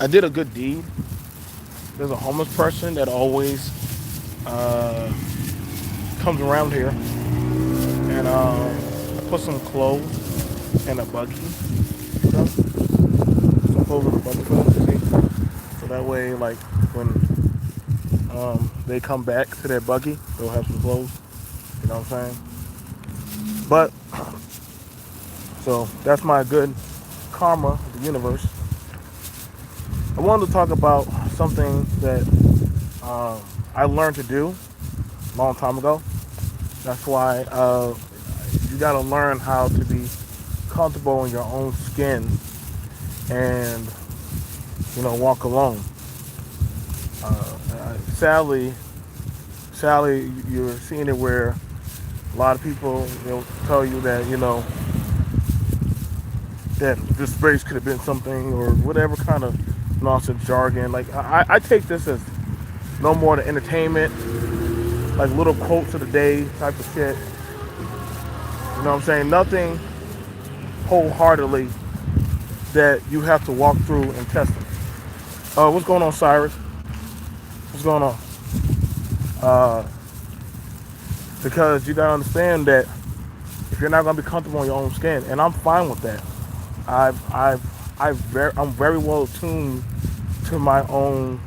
I did a good deed. There's a homeless person that always uh, comes around here, and I put some clothes in a buggy for them. Some clothes in a buggy for them. See, so that way, like when they come back to their buggy, they'll have some clothes. You know what I'm saying? But so that's my good karma of the universe. I wanted to talk about something that I learned to do a long time ago. That's why you got to learn how to be comfortable in your own skin and walk alone. Sadly, you're seeing it where a lot of people tell you that that this race could have been something or whatever kind of nonsense jargon. Like I take this as no more than entertainment, like little quotes of the day type of shit. You know what I'm saying? Nothing wholeheartedly that you have to walk through and test it. What's going on, Cyrus? What's going on? Uh, because you gotta understand that if you're not gonna be comfortable in your own skin, and I'm fine with that. I'm very well attuned to my own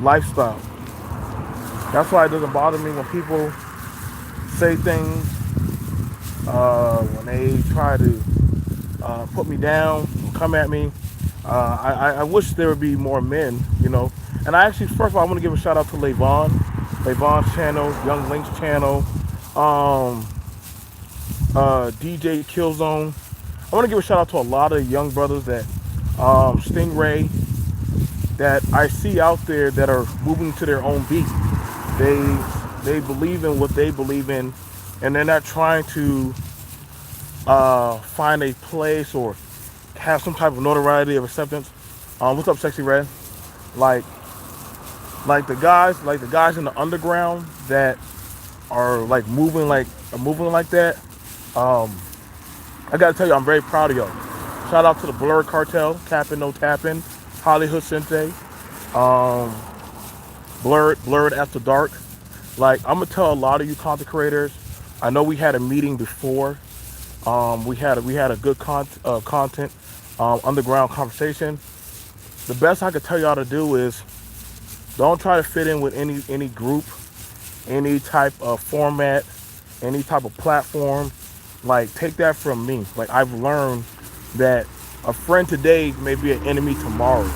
lifestyle. That's why it doesn't bother me when people say things, when they try to put me down, come at me. I wish there would be more men. And I actually, first of all, I want to give a shout out to Levon's channel, Young Link's channel, um, DJ Killzone. I want to give a shout out to a lot of young brothers that Stingray that I see out there that are moving to their own beat. They believe in what they believe in, and they're not trying to find a place or have some type of notoriety of acceptance. What's up, Sexy Red? Like like the guys in the underground that are like moving like that. Um, I gotta tell you, I'm very proud of y'all. Shout out to the Blur Cartel, Capping No Tapping, Hollywood Sensei, um, Blurred After Dark. Like I'm gonna tell a lot of you content creators. I know we had a meeting before. We had a good content underground conversation. The best I could tell y'all to do is don't try to fit in with any group, any type of format, any type of platform. Like take that from me. Like I've learned that a friend today may be an enemy tomorrow,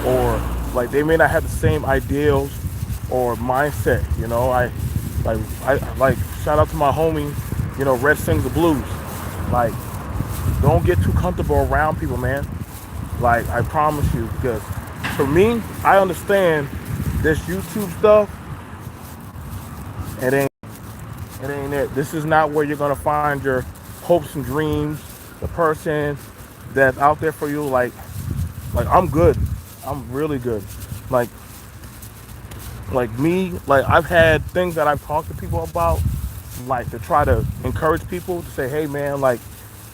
or like they may not have the same ideals or mindset. I shout out to my homie, Red Sings the Blues. Like don't get too comfortable around people, man. Like I promise you, because for me, I understand this YouTube stuff. It ain't it ain't it. This is not where you're gonna find your hopes and dreams. The person that's out there for you, like I'm good. I'm really good. Like like me, like I've had things that I've talked to people about, like to try to encourage people to say, hey man, like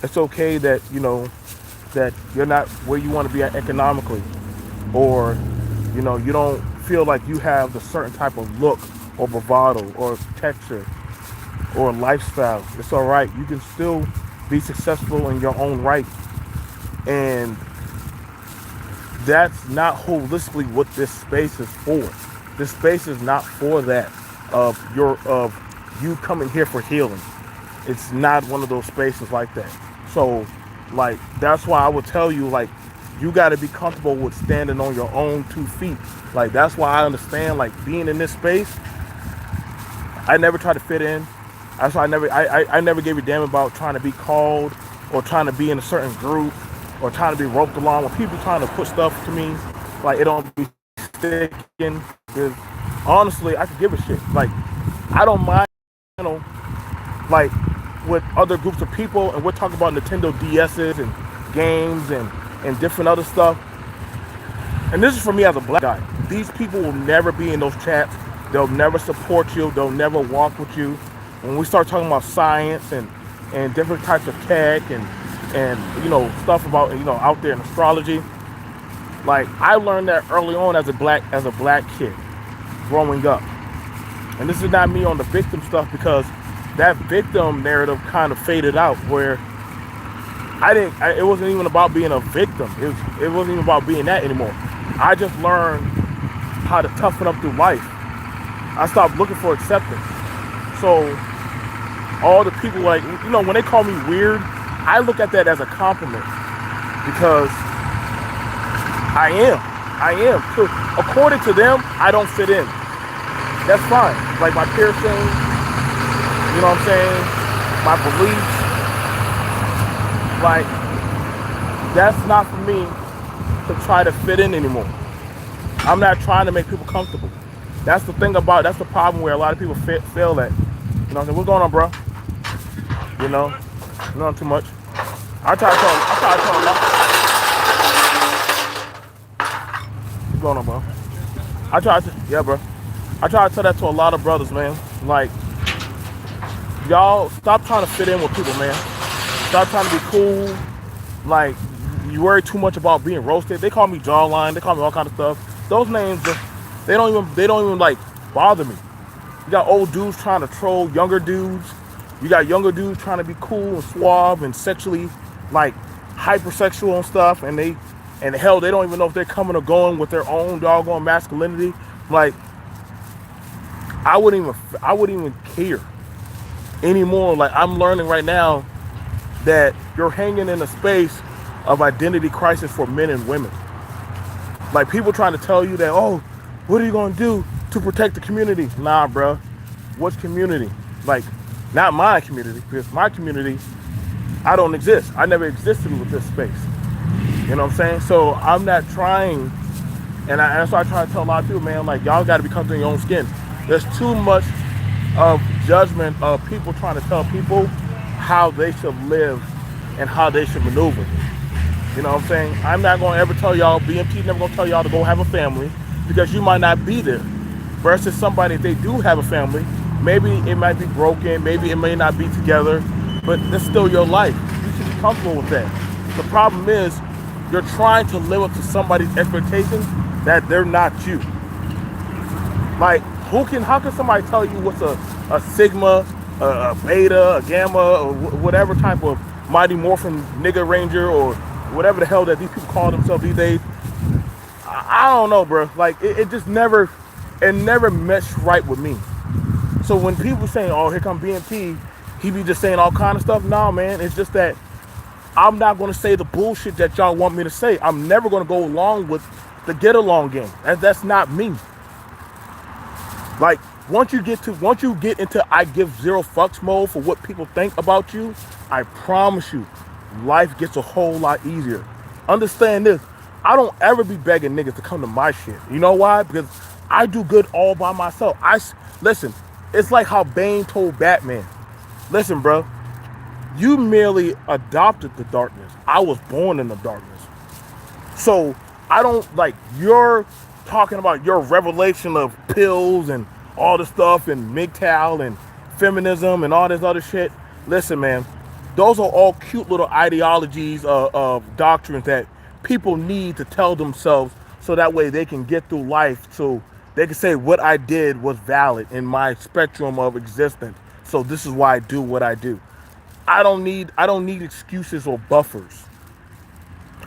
it's okay that that you're not where you want to be at economically, or you don't feel like you have the certain type of look or bravado or texture or lifestyle. It's all right. You can still be successful in your own right, and that's not holistically what this space is for. This space is not for that of you coming here for healing. It's not one of those spaces like that. So, like that's why I would tell you, like, you got to be comfortable with standing on your own 2 feet. Like that's why I understand, like, being in this space. I never try to fit in. That's why I never gave a damn about trying to be called or trying to be in a certain group or trying to be roped along. When people trying to put stuff to me, like it don't be sticking. Because honestly, I could give a shit. Like I don't mind, you know, like with other groups of people, and we're talking about Nintendo DSs and games and different other stuff. And this is for me as a black guy. These people will never be in those chats. They'll never support you. They'll never walk with you. When we start talking about science and different types of tech and stuff about out there in astrology, Like I learned that early on as a black kid growing up. And this is not me on the victim stuff because that victim narrative kind of faded out where it wasn't even about being a victim. It wasn't even about being that anymore. I just learned how to toughen up through life. I stopped looking for acceptance. So all the people like, when they call me weird, I look at that as a compliment because I am. So according to them, I don't fit in. That's fine. Like my piercing, you know what I'm saying? My beliefs. Like, that's not for me to try to fit in anymore. I'm not trying to make people comfortable. That's the problem where a lot of people fail at. You know what I'm saying? What's going on, bro? Not too much. I try to tell a lot. What's going on, bro? Yeah, bro. I try to tell that to a lot of brothers, man. Like, y'all stop trying to fit in with people, man. Stop trying to be cool. Like, you worry too much about being roasted. They call me jawline. They call me all kind of stuff. Those names, they don't even like bother me. You got old dudes trying to troll younger dudes. You got younger dudes trying to be cool and suave and sexually, like, hypersexual and stuff. And hell, they don't even know if they're coming or going with their own doggone masculinity. Like, I wouldn't even care anymore. Like, I'm learning right now that you're hanging in a space of identity crisis for men and women. Like, people trying to tell you that, oh, what are you going to do to protect the community? Nah, bro. What's community? Like, not my community, because my community, I don't exist. I never existed with this space. You know what I'm saying? So I'm not trying, and that's why I try to tell a lot of people, man, like, y'all got to be comfortable in your own skin. There's too much of judgment of people trying to tell people how they should live and how they should maneuver. You know what I'm saying? I'm not going to ever tell y'all, B.M.T. never going to tell y'all to go have a family because you might not be there. Versus somebody, if they do have a family, maybe it might be broken, maybe it may not be together, but it's still your life. You should be comfortable with that. The problem is you're trying to live up to somebody's expectations that they're not you. Like, how can somebody tell you what's a sigma, a beta, a gamma, or whatever type of Mighty Morphin nigga ranger or whatever the hell that these people call themselves these days? I don't know, bro. Like, it just never meshed right with me. So when people saying, oh, here come B.M.T., he be just saying all kind of stuff. Nah, man, it's just that I'm not going to say the bullshit that y'all want me to say. I'm never going to go along with the get along game. That's not me. Like, once you get into I give zero fucks mode for what people think about you, I promise you, life gets a whole lot easier. Understand this. I don't ever be begging niggas to come to my shit. You know why? Because I do good all by myself. Listen, it's like how Bane told Batman, listen, bro, you merely adopted the darkness. I was born in the darkness. So I don't, like, you're talking about your revelation of pills and all this stuff and MGTOW and feminism and all this other shit. Listen, man, those are all cute little ideologies of doctrines that people need to tell themselves so that way they can get through life, so they can say what I did was valid in my spectrum of existence. So this is why I do what I do. I don't need excuses or buffers.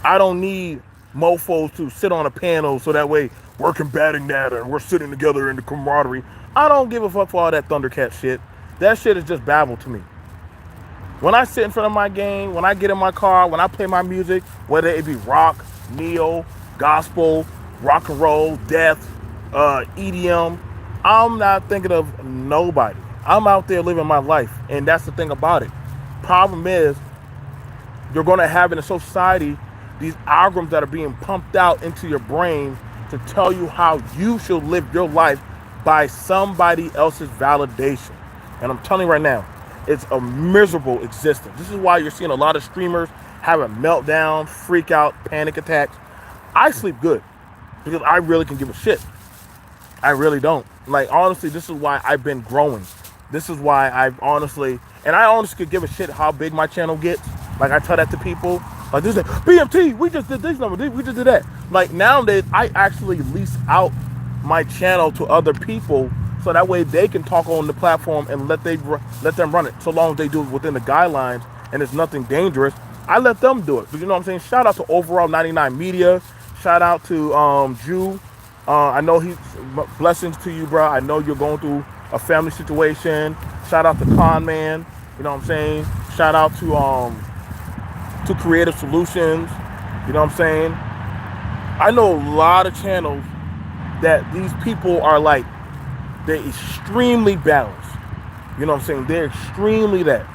I don't need mofos to sit on a panel so that way we're combating that and we're sitting together in the camaraderie. I don't give a fuck for all that Thundercat shit. That shit is just babble to me. When I sit in front of my game, when I get in my car, when I play my music, whether it be rock, neo, gospel, rock and roll, death, EDM, I'm not thinking of nobody. I'm out there living my life, and that's the thing about it. Problem is, you're going to have in a society these algorithms that are being pumped out into your brain to tell you how you should live your life by somebody else's validation. And I'm telling you right now, it's a miserable existence. This is why you're seeing a lot of streamers having meltdown, freak out, panic attacks. I sleep good because I really can give a shit. I really don't. Like, honestly, this is why I've been growing. This is why I honestly could give a shit how big my channel gets. Like, I tell that to people. Like, this is B.M.T, we just did this number, we just did that. Like nowadays, I actually lease out my channel to other people so that way they can talk on the platform and let them run it. So long as they do it within the guidelines and it's nothing dangerous, I let them do it. But you know what I'm saying? Shout out to Overall 99 Media. Shout out to Jew. I know blessings to you, bro. I know you're going through a family situation. Shout out to Con Man. You know what I'm saying? Shout out to Creative Solutions. You know what I'm saying? I know a lot of channels that these people are like, they're extremely balanced. You know what I'm saying? They're extremely that.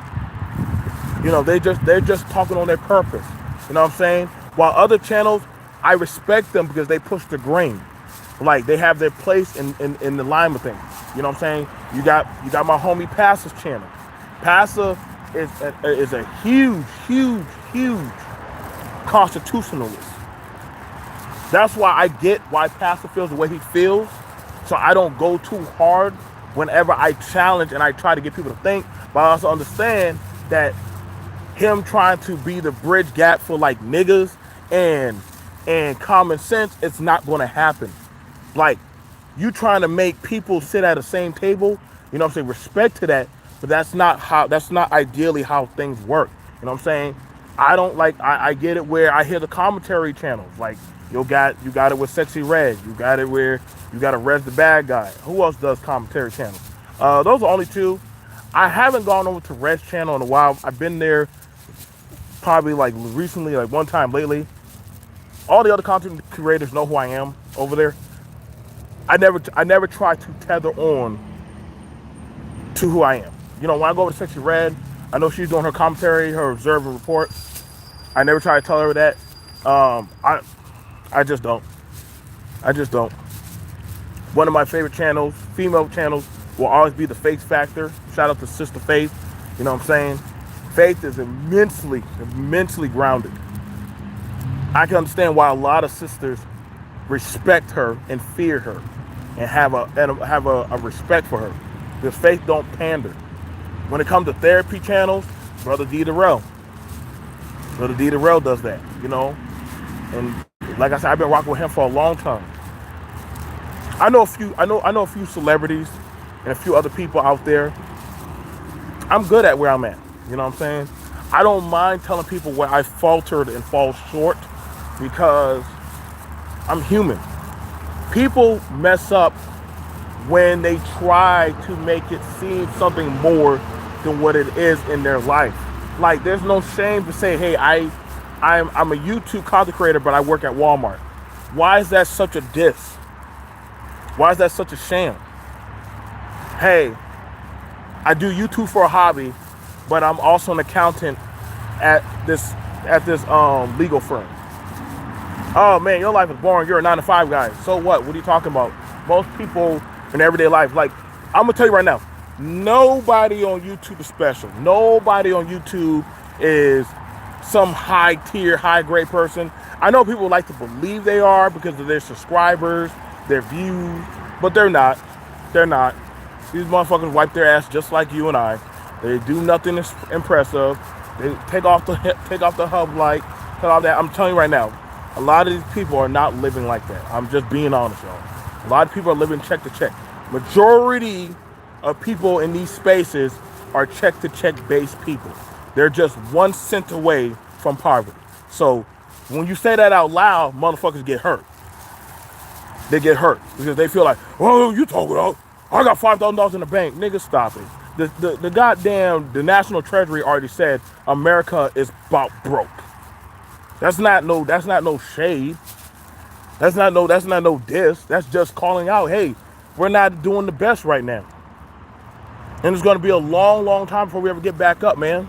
You know, they're just talking on their purpose. You know what I'm saying? While other channels, I respect them because they push the grain. Like they have their place in the line with things. You know what I'm saying? You got my homie Passa's channel. Passa is a huge constitutionalist. That's why I get why Passa feels the way he feels. So I don't go too hard whenever I challenge and I try to get people to think. But I also understand that him trying to be the bridge gap for like niggas and common sense, it's not going to happen. Like you trying to make people sit at the same table, you know what I'm saying? Respect to that, but that's not ideally how things work. You know what I'm saying? I don't like, I get it where I hear the commentary channels. Like you got it with Sexy Red. You got it where you got to Res the Bad Guy. Who else does commentary channels? Those are only two. I haven't gone over to Red's channel in a while. I've been there probably like recently, like one time lately. All the other content creators know who I am over there. I never try to tether on to who I am. You know, when I go over to Sexy Red, I know she's doing her commentary, her observe and report. I never try to tell her that. I just don't. One of my favorite channels, female channels, will always be the Faith Factor. Shout out to Sister Faith. You know what I'm saying? Faith is immensely grounded. I can understand why a lot of sisters respect her and fear her and have a respect for her. Because Faith don't pander. When it comes to therapy channels, Brother D. Darrell does that, you know? And like I said, I've been rocking with him for a long time. I know a few celebrities and a few other people out there. I'm good at where I'm at. You know what I'm saying? I don't mind telling people where I faltered and fall short because I'm human. People mess up when they try to make it seem something more than what it is in their life. Like there's no shame to say, hey, I'm a YouTube content creator, but I work at Walmart. Why is that such a diss? Why is that such a shame? Hey, I do YouTube for a hobby, but I'm also an accountant at this legal firm. Oh man, your life is boring. You're a 9-to-5 guy. So what? What are you talking about? Most people in everyday life, like I'm gonna tell you right now, nobody on YouTube is special. Nobody on YouTube is some high tier, high grade person. I know people like to believe they are because of their subscribers, their views, but they're not. They're not. These motherfuckers wipe their ass just like you and I. They do nothing impressive. They take off the hub light, cut all that. I'm telling you right now, a lot of these people are not living like that. I'm just being honest, y'all. A lot of people are living check to check. Majority of people in these spaces are check to check based people. They're just 1 cent away from poverty. So when you say that out loud, motherfuckers get hurt. They get hurt because they feel like, oh, you talking about? I got $5,000 in the bank. Nigga, stop it. The National Treasury already said America is about broke. That's not no shade. That's not no diss. That's just calling out, hey, we're not doing the best right now. And it's going to be a long, long time before we ever get back up, man.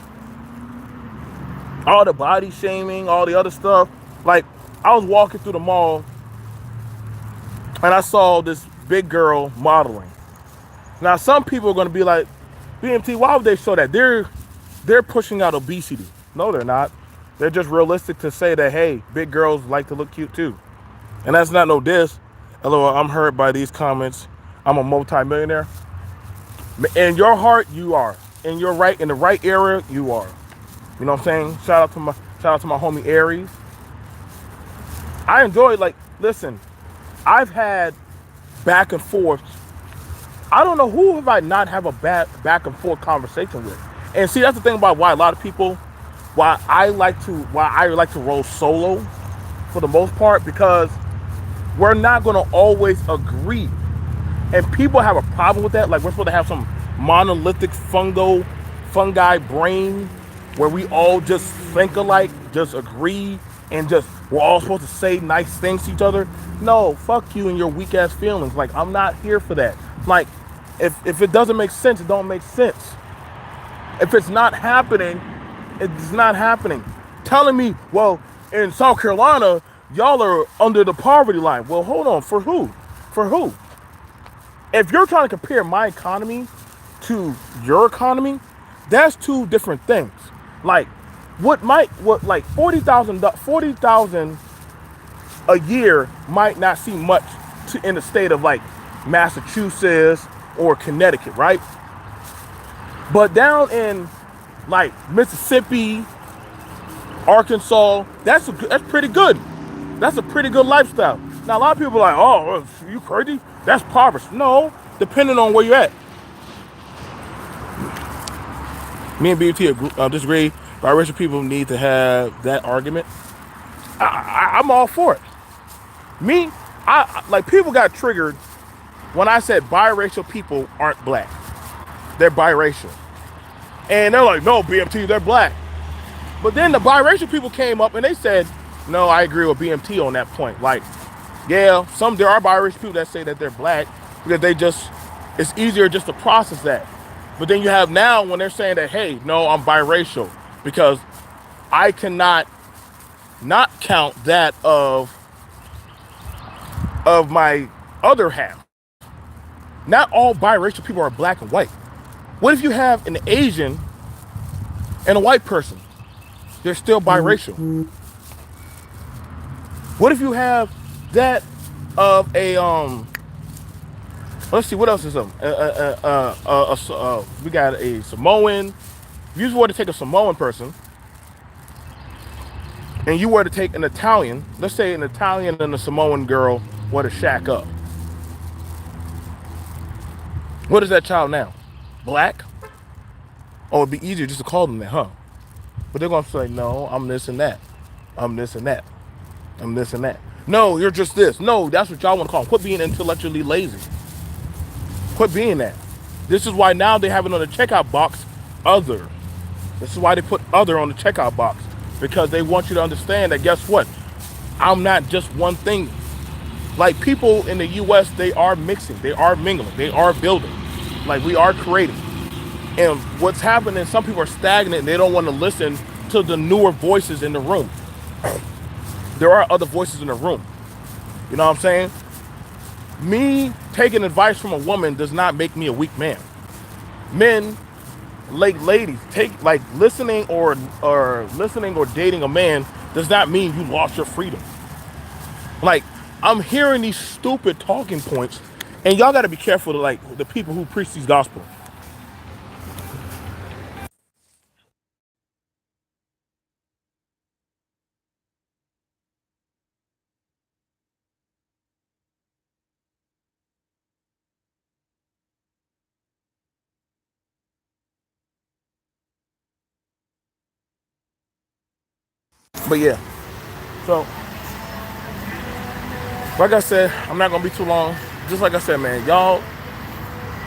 All the body shaming, all the other stuff. Like, I was walking through the mall and I saw this big girl modeling. Now, some people are going to be like, B.M.T, why would they show that? They're pushing out obesity. No, they're not. They're just realistic to say that, hey, big girls like to look cute too. And that's not no diss. LOL, I'm hurt by these comments. I'm a multi-millionaire. In your heart, you are. In the right area, you are. You know what I'm saying? Shout out to my homie Aries. I enjoy, like, listen, I've had back and forth. I don't know who have I not have a back and forth conversation with. And see, that's the thing about why a lot of people, why I like to roll solo for the most part, because we're not going to always agree. And people have a problem with that. Like, we're supposed to have some monolithic fungi brain where we all just think alike, just agree, and just we're all supposed to say nice things to each other. No, fuck you and your weak ass feelings. Like, I'm not here for that. Like, if it doesn't make sense, it don't make sense. If it's not happening, it's not happening. Telling me, well, in South Carolina, y'all are under the poverty line. Well, hold on, for who? For who? If you're trying to compare my economy to your economy, that's two different things. Like, what like 40,000 a year might not seem much in the state of like Massachusetts or Connecticut, right? But down in like Mississippi, Arkansas, that's pretty good. That's a pretty good lifestyle. Now a lot of people are like, oh, you crazy? That's poverty. No, depending on where you're at. Me and B.M.T disagree. Biracial people need to have that argument. I'm all for it. Me, I like, people got triggered when I said biracial people aren't black. They're biracial. And they're like, no, B.M.T, they're black. But then the biracial people came up and they said, no, I agree with B.M.T on that point. Like, yeah, there are biracial people that say that they're black because it's easier just to process that. But then you have now when they're saying that, hey, no, I'm biracial because I cannot not count that of my other half. Not all biracial people are black and white. What if you have an Asian and a white person? They're still biracial. What if you have that of a let's see, what else is them? We got a Samoan. If you were to take a Samoan person and you were to take an Italian, let's say an Italian and a Samoan girl were to shack up. What is that child now? Black? Oh, it'd be easier just to call them that, huh? But they're gonna say, no, I'm this and that. I'm this and that. I'm this and that. No, you're just this. No, that's what y'all want to call them. Quit being intellectually lazy. Quit being that. This is why now they have it on the checkout box, other. This is why they put other on the checkout box. Because they want you to understand that, guess what? I'm not just one thing. Like, people in the US, they are mixing, they are mingling, they are building. Like, we are creating. And what's happening, some people are stagnant and they don't want to listen to the newer voices in the room. There are other voices in the room. You know what I'm saying? Me taking advice from a woman does not make me a weak man. Men, like ladies, listening or dating a man does not mean you lost your freedom. Like, I'm hearing these stupid talking points, and y'all got to be careful to, like, the people who preach these gospel. But yeah, so like I said, I'm not gonna be too long. Just like I said, man, y'all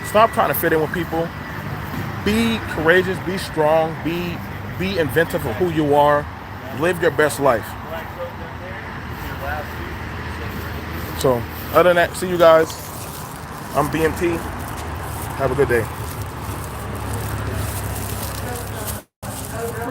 stop trying to fit in with people. Be courageous, be strong, be inventive of who you are. Live your best life. So other than that, see you guys. I'm B.M.T. Have a good day.